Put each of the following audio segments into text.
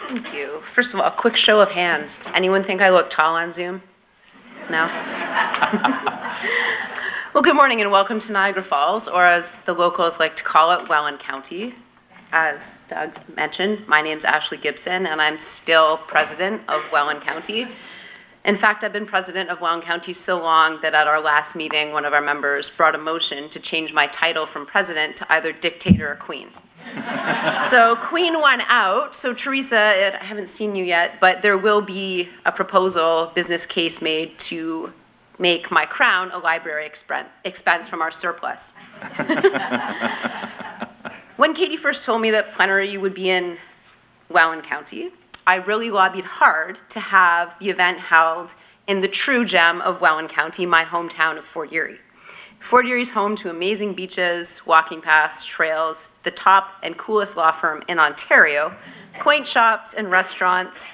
Thank you. First of all, a quick show of hands. Does anyone think I look tall on Zoom? No? Well, good morning and welcome to Niagara Falls, or as the locals like to call it, Welland County. As Doug mentioned, my name's Ashley Gibson and I'm still president of Welland County. In fact, I've been president of Welland County so long that at our last meeting, one of our members brought a motion to change my title from president to either dictator or queen. So Queen won out. So Teresa, I haven't seen you yet, but there will be a proposal, business case made to make my crown a library expense from our surplus. When Katie first told me that Plenary would be in Welland County, I really lobbied hard to have the event held in the true gem of Welland County, my hometown of Fort Erie. Fort Erie is home to amazing beaches, walking paths, trails, the top and coolest law firm in Ontario, quaint shops and restaurants,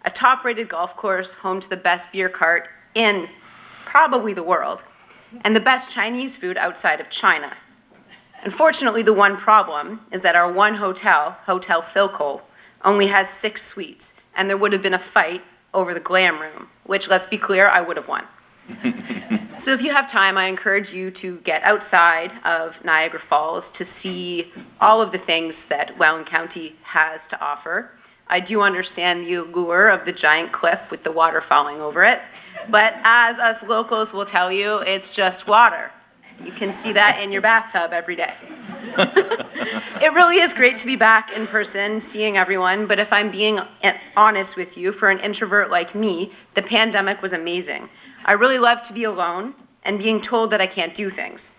a top-rated golf course home to the best beer cart in probably the world, and the best Chinese food outside of China. Unfortunately, the one problem is that our one hotel, Hotel Philco, only has 6 suites, and there would have been a fight over the glam room, which, let's be clear, I would have won. So if you have time, I encourage you to get outside of Niagara Falls to see all of the things that Welland County has to offer. I do understand the allure of the giant cliff with the water falling over it, but as us locals will tell you, it's just water. You can see that in your bathtub every day. It really is great to be back in person, seeing everyone, but if I'm being honest with you, for an introvert like me, the pandemic was amazing. I really love to be alone and being told that I can't do things.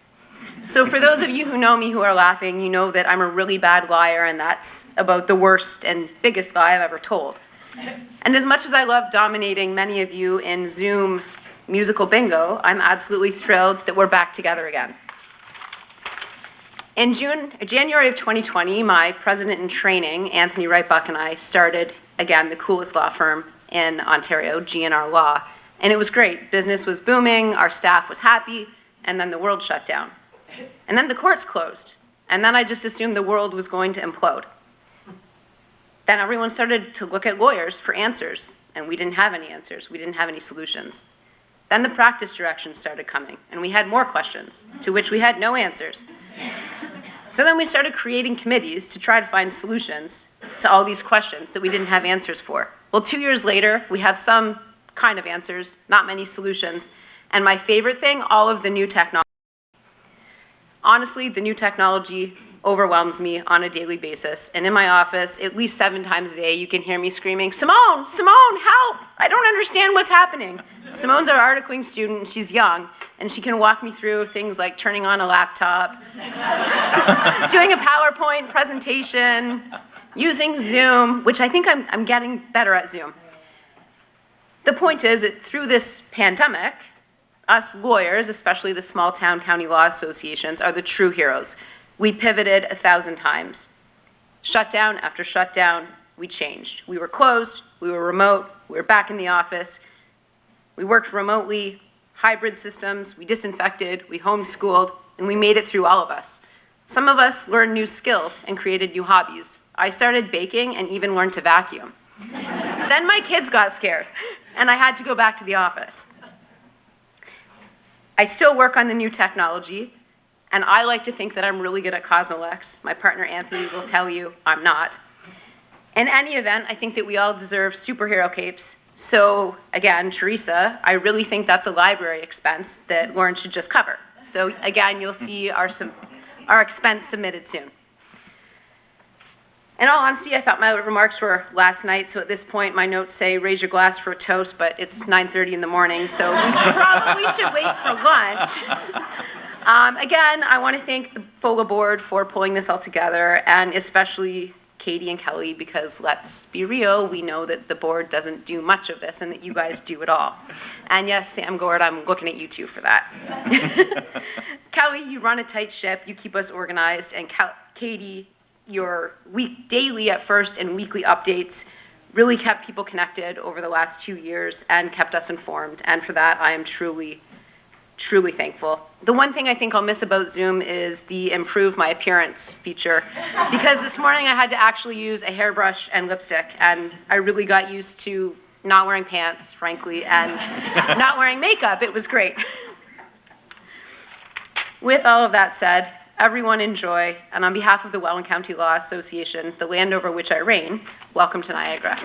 So for those of you who know me who are laughing, you know that I'm a really bad liar, and that's about the worst and biggest lie I've ever told. And as much as I love dominating many of you in Zoom musical bingo, I'm absolutely thrilled that we're back together again. In January of 2020, my president in training, Anthony Wrightbuck, and I started, again, the coolest law firm in Ontario, G&R Law. And it was great. Business was booming, our staff was happy, and then the world shut down. And then the courts closed. And then I just assumed the world was going to implode. Then everyone started to look at lawyers for answers, and we didn't have any answers. We didn't have any solutions. Then the practice directions started coming, and we had more questions, to which we had no answers. So then we started creating committees to try to find solutions to all these questions that we didn't have answers for. Well, 2 years later, we have some kind of answers, not many solutions, and my favorite thing, all of the new technology. Honestly, the new technology overwhelms me on a daily basis, and in my office, at least 7 times a day, you can hear me screaming, "Simone, Simone, help! I don't understand what's happening." Simone's our articling student, she's young, and she can walk me through things like turning on a laptop, doing a PowerPoint presentation, using Zoom, which I think I'm getting better at Zoom. The point is that through this pandemic, us lawyers, especially the small town county law associations, are the true heroes. We pivoted 1,000 times. Shutdown after shutdown, we changed. We were closed, we were remote, we were back in the office. We worked remotely, hybrid systems, we disinfected, we homeschooled, and we made it through, all of us. Some of us learned new skills and created new hobbies. I started baking and even learned to vacuum. Then my kids got scared, and I had to go back to the office. I still work on the new technology, and I like to think that I'm really good at Cosmolex. My partner Anthony will tell you I'm not. In any event, I think that we all deserve superhero capes. So again, Teresa, I really think that's a library expense that Lauren should just cover. So again, you'll see our expense submitted soon. In all honesty, I thought my remarks were last night, so at this point my notes say raise your glass for a toast, but it's 9:30 in the morning, so we probably should wait for lunch. Again, I want to thank the FOLA board for pulling this all together, and especially Katie and Kelly, because let's be real, we know that the board doesn't do much of this and that you guys do it all. And yes, Sam Gord, I'm looking at you too for that. Kelly, you run a tight ship, you keep us organized, and Katie, your daily at first and weekly updates really kept people connected over the last 2 years and kept us informed. And for that, I am truly truly thankful. The one thing I think I'll miss about Zoom is the improve my appearance feature, because this morning I had to actually use a hairbrush and lipstick, and I really got used to not wearing pants, frankly, and not wearing makeup. It was great. With all of that said, everyone enjoy, and on behalf of the Welland County Law Association, the land over which I reign, welcome to Niagara.